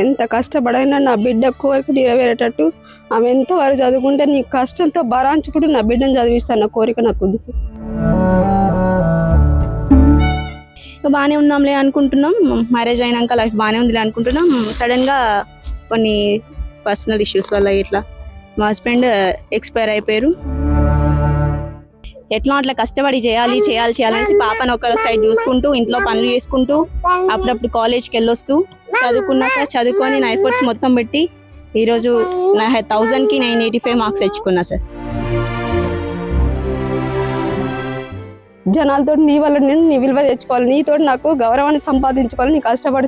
ఎంత కష్టపడైనా నా బిడ్డ కోరిక నెరవేరేటట్టు ఆమె ఎంతవరకు చదువుకుంటే నీ కష్టంతో భరాంచుకుంటూ నా బిడ్డను చదివిస్తాను నా కోరిక నాకు ఉంది సార్. బాగానే ఉన్నాంలే అనుకుంటున్నాం, మ్యారేజ్ అయినాక లైఫ్ బాగానే ఉందిలే అనుకుంటున్నాం. సడన్గా కొన్ని పర్సనల్ ఇష్యూస్ వల్ల ఇట్లా మా హస్బెండ్ ఎక్స్పైర్ అయిపోయారు. ఎట్లా అట్లా కష్టపడి చేయాలనేసి పాపను ఒక సైడ్ చూసుకుంటూ ఇంట్లో పనులు చేసుకుంటూ అప్పుడప్పుడు కాలేజ్కి వెళ్ళొస్తూ చదువుకున్నా సార్. చదువుకొని నా ఎఫర్ట్స్ మొత్తం పెట్టి ఈరోజు నా 1000కి 985 మార్క్స్ తెచ్చుకున్నా సార్. జనాలతో నీ వల్ల నేను నీ విలువ తెచ్చుకోవాలి, నీతో నాకు గౌరవాన్ని సంపాదించుకోవాలి, నీ కష్టపడి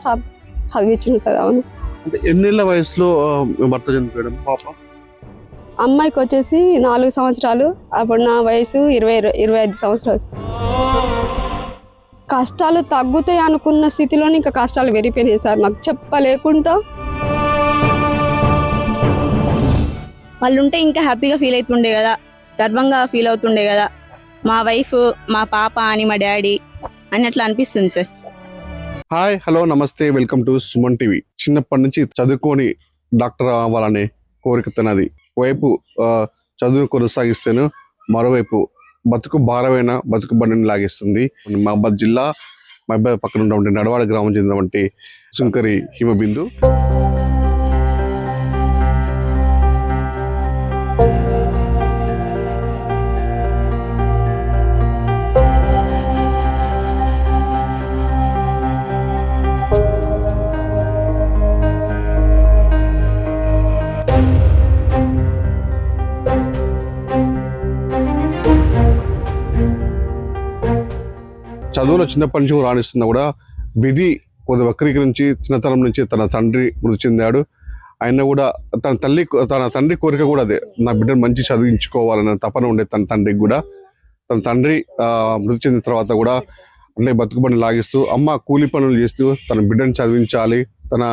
చదివించింది సార్. అవును. ఎన్నేళ్ల వయసులో భర్త చనిపోయాడు పాప? అమ్మాయికి వచ్చేసి 4 సంవత్సరాలు, అప్పుడు నా వయసు 25 సంవత్సరాలు. కష్టాలు తగ్గుతాయి అనుకున్న స్థితిలోనే ఇంకా కష్టాలు పెరిగిపోయినాయి సార్. మాకు చెప్పలేకుండా వాళ్ళు ఉంటే ఇంకా హ్యాపీగా ఫీల్ అవుతుండే కదా, గర్వంగా ఫీల్ అవుతుండే కదా, మా వైఫ్ మా పాప అని మా డాడీ అని అట్లా అనిపిస్తుంది సార్. హాయ్, హలో, నమస్తే, వెల్కమ్ టు సుమన్ టీవీ. చిన్నప్పటి నుంచి చదువుకొని డాక్టర్ అవ్వాలనే కోరిక తనది. వైపు చదువు కొనసాగిస్తేను మరోవైపు బతుకు భారమైన బతుకు బండిని లాగేస్తుంది. మహబాద్ జిల్లా మహబాద్ పక్కన ఉన్నటువంటి నడవాడ గ్రామం చెందినటువంటి సుంకరి హిమబిందు. చదువులో చిన్నప్పటి నుంచి రాణిస్తున్నా కూడా విధి కొద్ది వక్రీకరించి చిన్నతనం నుంచి తన తండ్రి మృతి చెందాడు. ఆయన కూడా తన తండ్రి కోరిక కూడా అదే, నా బిడ్డను మంచి చదివించుకోవాలన్న తపన ఉండే తన తండ్రికి కూడా. తన తండ్రి మృతి చెందిన తర్వాత కూడా అంటే బతుకుబడిని లాగిస్తూ అమ్మ కూలి పనులు చేస్తూ తన బిడ్డను చదివించాలి, తన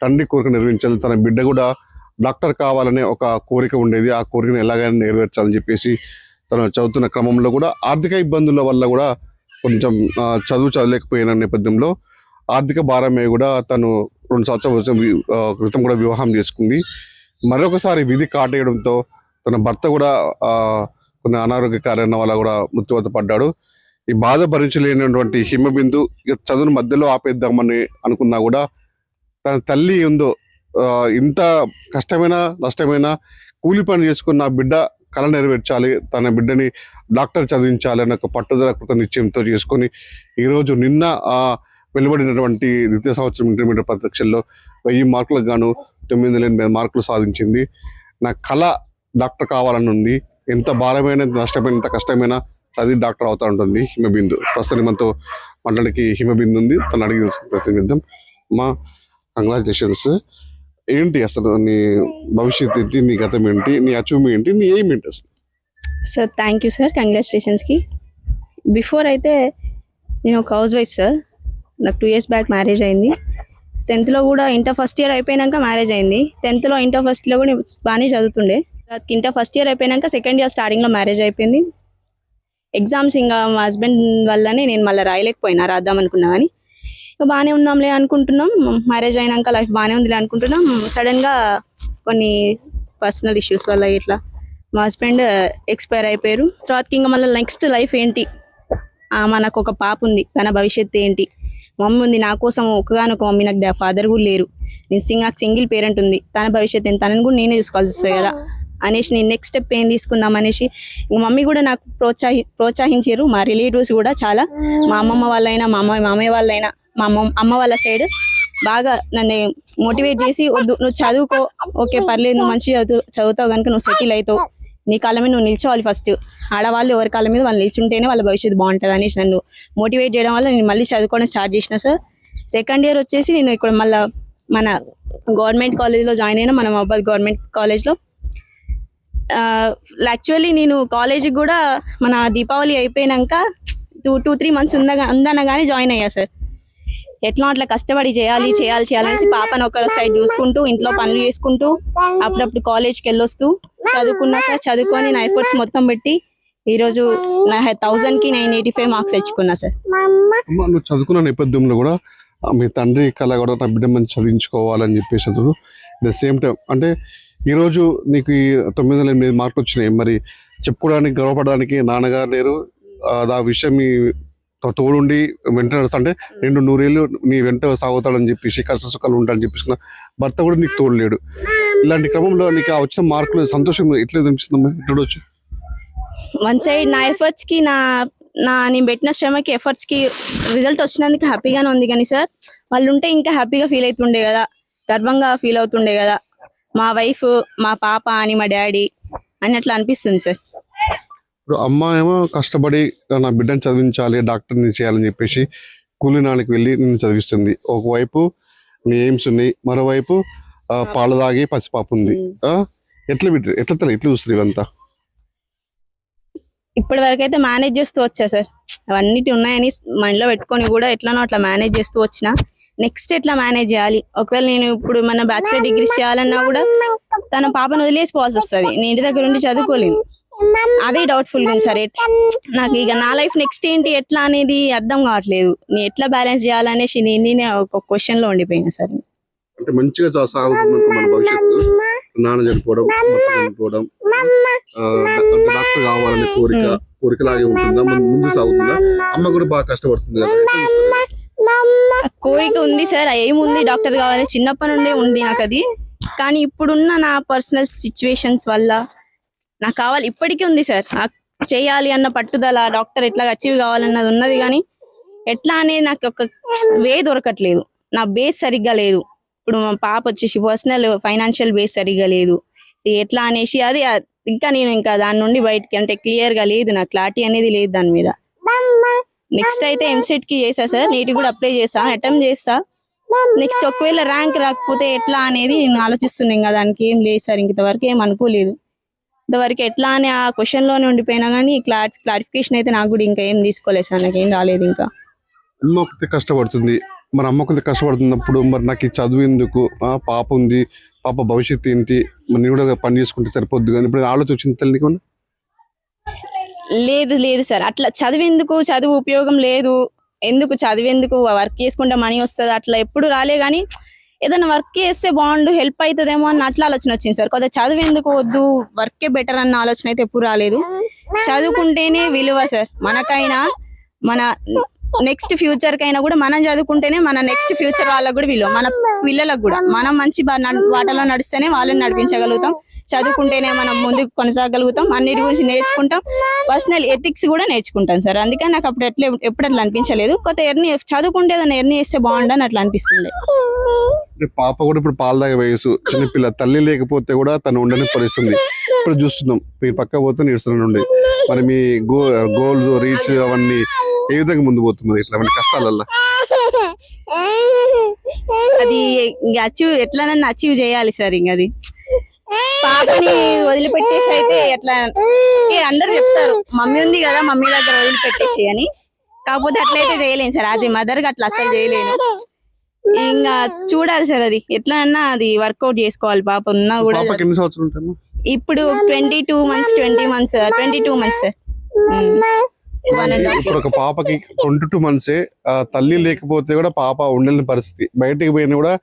తండ్రి కోరిక నెరవేర్చాలి, తన బిడ్డ కూడా డాక్టర్ కావాలనే ఒక కోరిక ఉండేది. ఆ కోరికను ఎలాగైనా నెరవేర్చాలని చెప్పేసి తను చదువుతున్న క్రమంలో కూడా ఆర్థిక ఇబ్బందుల వల్ల కూడా కొంచెం చదవలేకపోయిన నేపథ్యంలో ఆర్థిక భారమే కూడా తను 2 సంవత్సరాల క్రితం కూడా వివాహం చేసుకుంది. మరొకసారి విధి కాటేయడంతో తన భర్త కూడా కొన్ని అనారోగ్య కారణాల వల్ల కూడా మృత్యువాత పడ్డాడు. ఈ బాధ భరించలేనటువంటి హిమబిందు చదువును మధ్యలో ఆపేద్దామని అనుకున్నా కూడా తన తల్లి ఉందో ఇంత కష్టమైనా నష్టమైనా కూలి పని చేసుకున్న బిడ్డ కళ నెరవేర్చాలి, తన బిడ్డని డాక్టర్ చదివించాలి అన్న ఒక పట్టుదల కృత నిశ్చయంతో చేసుకొని ఈరోజు నిన్న వెలువడినటువంటి ద్వితీయ సంవత్సరం ఇంటర్మీడియట్ పరీక్షల్లో 1000 మార్కులకు గాను 980 మార్కులు సాధించింది. నా కళ డాక్టర్ కావాలని ఉంది. ఎంత భారమైన, ఎంత నష్టమైన, ఎంత కష్టమైనా చదివి డాక్టర్ అవుతా ఉంటుంది హిమబిందు. ప్రస్తుతం మనతో మాట్లాడికి హిమబిందు ఉంది, తను అడిగి తెలుసుకుని ప్రతినిధిద్దాం. మా కంగ్రాచులేషన్స్. ఏంటి అసలు నీ భవిష్యత్తు ఏంటి, నీ గతం ఏంటి, నీ అచీవ్మెంట్ ఏంటి, నీ ఎయిమ్ ఏంటి అసలు? సార్ థ్యాంక్ యూ సార్, కంగ్రాచులేషన్స్కి. బిఫోర్ అయితే నేను ఒక హౌస్ వైఫ్ సార్. నాకు 2 years బ్యాక్ మ్యారేజ్ అయింది. 10th కూడా ఇంటర్ ఫస్ట్ ఇయర్ అయిపోయాక మ్యారేజ్ అయింది. 10th ఇంటర్ ఫస్ట్లో కూడా బాగానే చదువుతుండే. ఇంటర్ ఫస్ట్ ఇయర్ అయిపోయాక సెకండ్ ఇయర్ స్టార్టింగ్లో మ్యారేజ్ అయిపోయింది. ఎగ్జామ్స్ ఇంకా మా హస్బెండ్ వల్లనే నేను మళ్ళీ రాద్దాం అనుకున్నా, కానీ బాగానే ఉన్నాంలే అనుకుంటున్నాం, మ్యారేజ్ అయినాక లైఫ్ బాగానే ఉందిలే అనుకుంటున్నాం. సడన్గా కొన్ని పర్సనల్ ఇష్యూస్ వల్ల ఇట్లా మా హస్బెండ్ ఎక్స్పైర్ అయిపోయారు. తర్వాతకి ఇంకా మళ్ళీ నెక్స్ట్ లైఫ్ ఏంటి, నాకు ఒక పాప ఉంది, తన భవిష్యత్తు ఏంటి, మమ్మీ ఉంది నా కోసం, ఒకగానొక మమ్మీ, నాకు ఫాదర్ కూడా లేరు, నాకు సింగిల్ పేరెంట్ ఉంది, తన భవిష్యత్తు ఏంటి, తనని కూడా నేనే చూసుకోవాల్సి వస్తుంది కదా అనేసి నేను నెక్స్ట్ స్టెప్ ఏం తీసుకుందాం అనేసి ఇంక మమ్మీ కూడా నాకు ప్రోత్సహించారు. మా రిలేటివ్స్ కూడా చాలా, మా అమ్మమ్మ వాళ్ళైనా మా మామయ్య వాళ్ళైనా మా అమ్మ వాళ్ళ సైడ్ బాగా నన్ను మోటివేట్ చేసి, వద్దు నువ్వు చదువుకో, ఓకే పర్లేదు, నువ్వు మంచిగా చదువుతావు కనుక నువ్వు సెటిల్ అవుతావు, నీ కాళ్ళ మీద నువ్వు నిల్చోవాలి, ఫస్ట్ ఆడవాళ్ళు ఎవరి కాళ్ళ మీద వాళ్ళు నిల్చుంటేనే వాళ్ళ భవిష్యత్తు బాగుంటుంది అనేసి నన్ను మోటివేట్ చేయడం వల్ల నేను మళ్ళీ చదువుకోవడం స్టార్ట్ చేసిన సార్. సెకండ్ ఇయర్ వచ్చేసి నేను ఇక్కడ మళ్ళీ మన గవర్నమెంట్ కాలేజ్లో జాయిన్ అయినా, మన మహబాద్ గవర్నమెంట్ కాలేజ్లో. యాక్చువల్లీ నేను కాలేజీకి కూడా మన దీపావళి అయిపోయినాక 2-3 months ఉందన్న కానీ జాయిన్ అయ్యా సార్. ఎట్లా అట్లా కష్టపడి చేయాలనేసి పాపను ఒక సైడ్ చూసుకుంటూ ఇంట్లో పనులు చేసుకుంటూ అప్పుడప్పుడు కాలేజ్కి వెళ్ళొస్తూ చదువుకున్నా సార్. చదువుకొని నా ఎఫర్ట్స్ మొత్తం పెట్టి ఈరోజు నా 1000కి 985 మార్క్స్ తెచ్చుకున్నా సార్. నువ్వు చదువుకున్న నేపథ్యంలో కూడా మీ తండ్రి కళ కూడా నా బిడ్డ మంచి చదివించుకోవాలని చెప్పేసి అతను ద సేమ్ టైం అంటే ఈరోజు నీకు ఈ 908 మార్కులు వచ్చినాయి, మరి చెప్పుకోవడానికి గర్వపడడానికి నాన్నగారు లేరు, ఆ విషయం మీ తోడుండి వెంట అంటే 200 నీ వెంట సాగుతాడని చెప్పేసి కష్ట సుఖాలు ఉంటాడని చెప్పేసి భర్త కూడా నీకు తోడలేడు. ఇలాంటి క్రమంలో నీకు ఆ వచ్చిన మార్కులు సంతోషం ఎట్లా అనిపిస్తుందమ్మా? ఎట్లొచ్చు వన్ సైడ్ నా ఎఫర్ట్స్కి నేను పెట్టిన శ్రమకి ఎఫర్ట్స్కి రిజల్ట్ వచ్చినందుకు హ్యాపీగానే ఉంది. కానీ సార్ వాళ్ళు ఉంటే ఇంకా హ్యాపీగా ఫీల్ అవుతుండే కదా, గర్వంగా ఫీల్ అవుతుండే కదా, మా వైఫ్ మా పాప అని మా డాడీ అని అట్లా అనిపిస్తుంది సార్. ఇప్పుడు అమ్మ ఏమో కష్టపడి నా బిడ్డను చదివించాలి, డాక్టర్ని చేయాలని చెప్పేసి కూలినానికి వెళ్ళి నిన్ను చదివిస్తుంది. ఒకవైపు నీ ఎయిమ్స్ ఉన్నాయి, మరోవైపు పాలు తాగి పసిపాప ఉంది. ఎట్లా చూస్తుంది ఇవంతా? ఇప్పటి వరకు అయితే మేనేజ్ చేస్తూ వచ్చా సార్, అవన్నిటి ఉన్నాయని మైండ్లో పెట్టుకొని కూడా ఎట్లానో అట్లా మేనేజ్ చేస్తూ వచ్చిన. నెక్స్ట్ ఎట్లా మేనేజ్ చేయాలి, ఒకవేళ నేను ఇప్పుడు మన బ్యాచిలర్ డిగ్రీస్ చేయాలన్నా కూడా తన పాపను వదిలేసిపోవాల్సి వస్తుంది, నేను ఇంటి దగ్గర ఉండి చదువుకోలేను. అదే డౌట్ఫుల్ ఉంది సార్. నాకు ఇక నా లైఫ్ నెక్స్ట్ ఏంటి ఎట్లా అనేది అర్థం కావట్లేదు, నేను ఎట్లా బ్యాలెన్స్ చేయాలనేసి నేనే ఒక క్వశ్చన్ లో ఉండిపోయినా సార్. అంటే మంచిగా సాగుతుంది మన భవిష్యత్తు, నాన్న చనిపోవడం, భర్త చనిపోవడం, డాక్టర్ కావాలనే కోరికలాగే ఉంటుందా, ముందు సాగుతుందా? అమ్మ కూడా బాగా కష్టపడుతుంది కదా. కోరిక ఉంది సార్, ఏముంది డాక్టర్ కావాలి చిన్నప్పటి నుండే ఉంది నాకు అది. కానీ ఇప్పుడున్న నా పర్సనల్ సిచ్యువేషన్స్ వల్ల నాకు కావాలి, ఇప్పటికీ ఉంది సార్, చేయాలి అన్న పట్టుదల, డాక్టర్ ఎట్లా అచీవ్ కావాలన్నది ఉన్నది. కానీ ఎట్లా అనేది నాకు ఒక వే దొరకట్లేదు, నా బేస్ సరిగ్గా లేదు. ఇప్పుడు మా పాప వచ్చేసి పర్సనల్ ఫైనాన్షియల్ బేస్ సరిగ్గా లేదు, ఎట్లా అనేసి అది ఇంకా నేను ఇంకా దాని నుండి బయటికి అంటే క్లియర్ గా లేదు, నాకు క్లారిటీ అనేది లేదు దాని మీద. నెక్స్ట్ అయితే ఎంసెట్ కి చేసా సార్, నీట్ కూడా అప్లై చేసా, అటెంప్ట్ చేస్తా. నెక్స్ట్ ఒకవేళ ర్యాంక్ రాకపోతే ఎట్లా అనేది నేను ఆలోచిస్తున్నాను. ఇంకా దానికి ఏం లేదు సార్, ఇంతవరకు ఏం అనుకోలేదు. ఇంతవరకు ఎట్లా అని ఆ క్వశ్చన్ లోనే ఉండిపోయినా కానీ క్లారిఫికేషన్ అయితే నాకు కూడా ఇంకా ఏం తీసుకోలేదు సార్, నాకేం రాలేదు. ఇంకా అమ్మ ఒకటి కష్టపడుతుంది, మరి అమ్మ ఒకటి కష్టపడుతున్నప్పుడు మరి నాకు ఈ చదువు ఎందుకు, పాప ఉంది, పాప భవిష్యత్తు ఏంటి, మరి నేను కూడా పని చేసుకుంటే సరిపోద్దు. కానీ ఇప్పుడు ఆలోచన వచ్చింది తల్లికి? లేదు సార్, అట్లా చదివేందుకు, చదువు ఉపయోగం లేదు, ఎందుకు చదివేందుకు, వర్క్ చేసుకుంటే మనీ వస్తుంది అట్లా ఎప్పుడు రాలే. కానీ ఏదైనా వర్క్ చేస్తే బాగుండు, హెల్ప్ అవుతుందేమో అన్న అట్లా ఆలోచన వచ్చింది సార్. కొద్దిగా చదివేందుకు వద్దు, వర్కే బెటర్ అన్న ఆలోచన అయితే ఎప్పుడు రాలేదు. చదువుకుంటేనే విలువ సార్, మనకైనా మన నెక్స్ట్ ఫ్యూచర్ కైనా కూడా మనం చదువుకుంటేనే మన నెక్స్ట్ ఫ్యూచర్ వాళ్ళకు కూడా విలువ, మన పిల్లలకు కూడా మనం మంచి వాటలో నడిస్తేనే వాళ్ళని నడిపించగలుగుతాం. చదువుకుంటేనే మనం ముందుకు కొనసాగలుగుతాం, అన్నిటి గురించి నేర్చుకుంటాం, పర్సనల్ ఎథిక్స్ కూడా నేర్చుకుంటాం సార్. అందుకని నాకు అప్పుడు ఎప్పుడు అట్లా అనిపించలేదు, కొత్త ఎర్ని చదువుకుంటే ఏదైనా ఎర్ని చేస్తే బాగుండని అట్లా అనిపిస్తుంది. పాప కూడా ఇప్పుడు పాలు తాగే వయసు, చిన్నపిల్ల, తల్లి లేకపోతే కూడా తను ఉండని పరిస్థితుంది. ఇప్పుడు చూస్తున్నాం మీరు పక్క పోతే నేర్చుకుని. మరి మీ గోల్స్ రీచ్ అవన్నీ ఏ విధంగా ముందు పోతున్నారు ఇట్లా కష్టాలల్లో? అది అచీవ్ ఎట్లనన్నా అచీవ్ చేయాలి సార్. ఇంక అది పాపని వదిలిపెట్టేసి అయితే ఎట్లా అందరు చెప్తారు, మమ్మీ ఉంది కదా మమ్మీ దగ్గర వదిలిపెట్టేసి అని. కాకపోతే అట్లయితే చేయలేను సార్, యాజ్ ఏ మదర్ గా అట్లా అసలు చేయలేను. ఇంకా చూడాలి సార్, అది ఎట్లా అన్నా అది వర్కౌట్ చేసుకోవాలి. పాప ఉన్నా కూడా ఇప్పుడు 22 months 22 months సార్. ఇప్పుడు ఒక పాపకి 22 months, తల్లి లేకపోతే కూడా పాప ఉండలేని పరిస్థితి. బయటికి పోయినా కూడా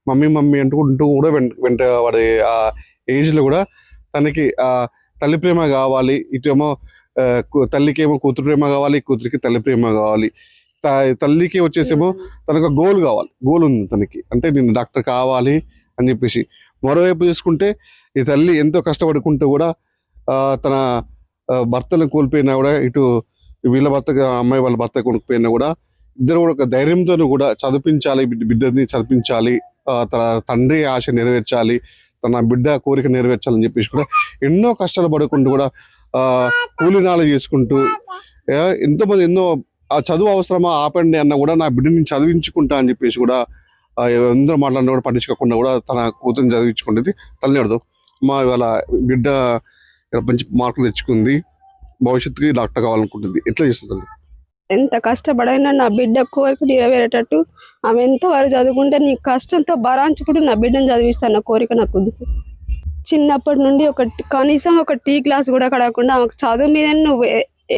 మమ్మీ అంటూ కూడా వెంట వాడి ఆ ఏజ్ లో కూడా తనకి తల్లి ప్రేమ కావాలి. ఇటేమో తల్లికి ఏమో కూతురు ప్రేమ కావాలి, కూతురికి తల్లి ప్రేమ కావాలి. తల్లికి వచ్చేసేమో తనకు గోల్ ఉంది తనకి, అంటే నేను డాక్టర్ కావాలి అని చెప్పేసి. మరోవైపు చూసుకుంటే ఈ తల్లి ఎంతో కష్టపడుకుంటూ కూడా తన భర్తను కోల్పోయినా కూడా, ఇటు వీళ్ళ భర్త అమ్మాయి వాళ్ళ భర్త కొనుక్కుపోయినా కూడా ఇద్దరు కూడా ఒక ధైర్యంతో కూడా చదివించాలి, బిడ్డని చదివించాలి, తన తండ్రి ఆశ నెరవేర్చాలి, తన బిడ్డ కోరిక నెరవేర్చాలని చెప్పేసి కూడా ఎన్నో కష్టాలు పడుకుంటూ కూడా కూలినాలు చేసుకుంటూ ఎంతోమంది ఎన్నో చదువు అవసరమా ఆపండి అన్న కూడా నా బిడ్డని చదివించుకుంటా అని చెప్పేసి కూడా అందరూ మాట్లాడినా కూడా పట్టించుకోకుండా కూడా తన కూతురుని చదివించుకుంటుంది. తల్లి అర్థం మా ఇవాళ బిడ్డ మంచి మార్కులు తెచ్చుకుంది, భవిష్యత్తుకి డాక్టర్ కావాలనుకుంటుంది, ఎట్లా చేస్తుంది? ఎంత కష్టపడైనా నా బిడ్డ కోరిక నెరవేరేటట్టు ఆమె ఎంతవరకు చదువుకుంటే నీ కష్టంతో బరాంచుకుంటూ నా బిడ్డను చదివిస్తాను కోరిక నాకు ఉంది సార్. చిన్నప్పటి నుండి కనీసం ఒక టీ క్లాస్ కూడా కడగకుండా ఆమెకు చదువు మీద నువ్వు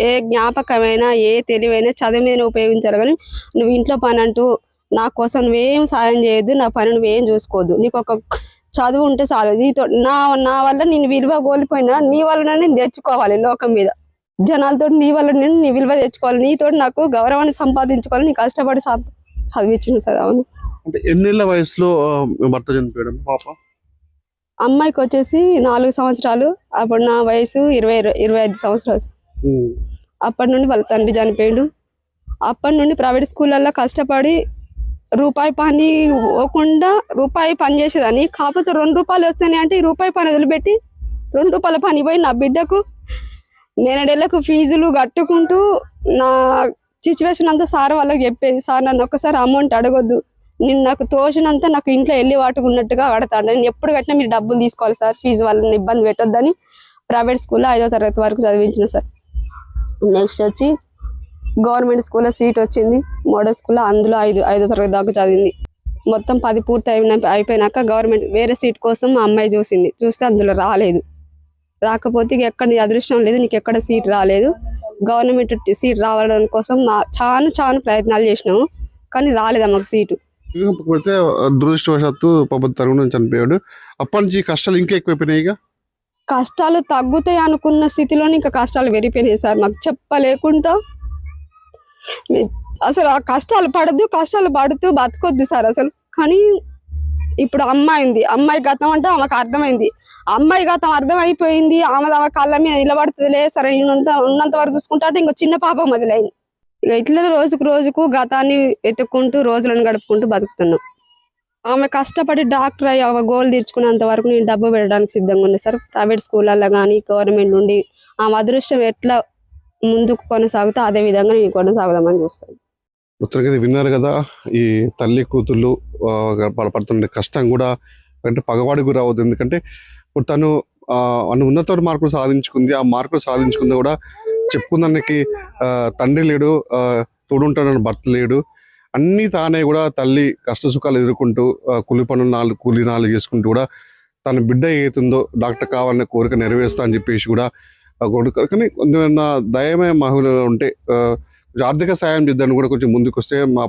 ఏ జ్ఞాపకమైనా ఏ తెలివైనా చదువు మీద ఉపయోగించాలి. కానీ నువ్వు ఇంట్లో పని అంటూ నా కోసం నువ్వేం సాయం చేయొద్దు, నా పని నువ్వేం చూసుకోవద్దు, నీకు ఒక చదువు ఉంటే చాలు, నీతో నా వల్ల నేను విలువ కోల్పోయినా నీ వల్ల నేను తెచ్చుకోవాలి లోకం మీద, జనాలతో నీ వల్ల నేను నీ విలువ తెచ్చుకోవాలి, నీతో నాకు గౌరవాన్ని సంపాదించుకోవాలి, నీ కష్టపడి చదివించిన సార్. అవును. అంటే ఎన్నేళ్ల వయసులో భర్త చనిపోయాడు పాప? అమ్మాయికి వచ్చేసి 4 సంవత్సరాలు, అప్పుడు నా వయసు 25 సంవత్సరాలు. అప్పటి నుండి వాళ్ళ తండ్రి చనిపోయాడు. అప్పటి నుండి ప్రైవేట్ స్కూళ్ళల్లో కష్టపడి రూపాయి పని పోకుండా రూపాయి పని చేసేదాన్ని. కాకపోతే 2 రూపాయలు వస్తాయి అంటే ఈ రూపాయి పని వదిలిపెట్టి 2 రూపాయల పని పోయి నా బిడ్డకు నేనడేళ్లకు ఫీజులు కట్టుకుంటూ నా సిచ్యువేషన్ అంతా సార్ వాళ్ళకి చెప్పేది. సార్ నన్ను ఒక్కసారి అమౌంట్ అడగొద్దు, నేను నాకు తోచినంత నాకు ఇంట్లో వెళ్ళి వాటుకున్నట్టుగా కడతాను, నేను ఎప్పుడు కట్టినా మీరు డబ్బులు తీసుకోవాలి సార్, ఫీజు వాళ్ళని ఇబ్బంది పెట్టొద్దని ప్రైవేట్ స్కూల్లో 5వ తరగతి వరకు చదివించిన సార్. నెక్స్ట్ వచ్చి గవర్నమెంట్ స్కూల్లో సీట్ వచ్చింది, మోడల్ స్కూల్లో, అందులో 5వ తరగతి దాకా చదివింది. మొత్తం 10 పూర్తి అయిపోయినాక గవర్నమెంట్ వేరే సీట్ కోసం మా అమ్మాయి చూస్తే అందులో రాలేదు. రాకపోతే ఇక ఎక్కడ నీ అదృష్టం లేదు, నీకు ఎక్కడ సీట్ రాలేదు, గవర్నమెంట్ సీట్ రావడం కోసం చాలా ప్రయత్నాలు చేసినాము, కానీ రాలేదు మాకు సీటు. కాకపోతే దురదృష్టవశాత్తు పాప తరుణం చనిపోయాడు. అప్పటి నుంచి కష్టాలు ఇంకా ఎక్కువైపోయినాయి. ఇక కష్టాలు తగ్గుతాయి అనుకున్న స్థితిలోనే ఇంకా కష్టాలు పెరిగిపోయినాయి సార్. మాకు చెప్పలేకుండా అసలు ఆ కష్టాలు పడుతూ బతకొద్దు సార్ అసలు. కానీ ఇప్పుడు అమ్మాయి ఉంది, అమ్మాయి గతం అంటే ఆమెకు అర్థమైంది, అమ్మాయి గతం అర్థమైపోయింది, ఆమె కళ్ళ మీద నిలబడుతుందిలే సరే ఉన్నంత వరకు చూసుకుంటా అంటే ఇంకో చిన్న పాప మొదలైంది. ఇక ఇట్లా రోజుకు గతాన్ని వెతుక్కుంటూ రోజులను గడుపుకుంటూ బతుకుతున్నాం. ఆమె కష్టపడి డాక్టర్ అయ్యి ఆమె గోల్ తీర్చుకునేంత వరకు నేను డబ్బు పెట్టడానికి సిద్ధంగా ఉన్నా సార్. ప్రైవేట్ స్కూళ్ళల్లో కానీ గవర్నమెంట్ నుండి ఆమె అదృష్టం ఎట్లా ముందుకు కొనసాగుతా అదే విధంగా నేను కొనసాగుదామని చూస్తాను. మొత్తానికి విన్నారు కదా, ఈ తల్లి కూతుళ్ళు పడుతున్న కష్టం కూడా అంటే పగవాడికి రావద్దు. ఎందుకంటే ఇప్పుడు తను ఉన్నత మార్కులు సాధించుకుంది, ఆ మార్కులు సాధించుకుంది కూడా చెప్పుకుందానికి తండ్రి లేడు, తోడుంటాడని భర్త లేడు, అన్నీ తానే కూడా తల్లి కష్ట సుఖాలు ఎదుర్కొంటూ కూలి పనులు కూలి నాలుగు చేసుకుంటూ కూడా తన బిడ్డ ఏతుందో డాక్టర్ కావాలనే కోరిక నెరవేరుస్తా అని చెప్పేసి కూడా కానీ కొంచెం దయమే మహిళలు ఉంటే ఆర్థిక సాయం చేద్దాన్ని కూడా కొంచెం ముందుకు వస్తే మా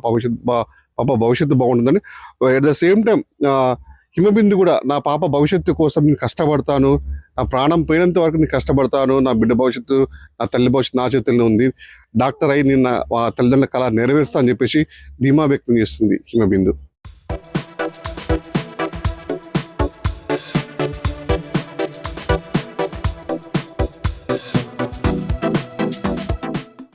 పాప భవిష్యత్తు బాగుంటుందని. At the same time Himabindu కూడా నా పాప భవిష్యత్తు కోసం నేను కష్టపడతాను, నా ప్రాణం పోయినంత వరకు నేను కష్టపడతాను, నా బిడ్డ భవిష్యత్తు నా తల్లి భవిష్యత్తు నా చేతుల్లో ఉంది, డాక్టర్ అయి నేను నా తల్లిదండ్రుల కళ నెరవేరుస్తా అని చెప్పేసి ధీమా వ్యక్తం చేస్తుంది హిమబిందు.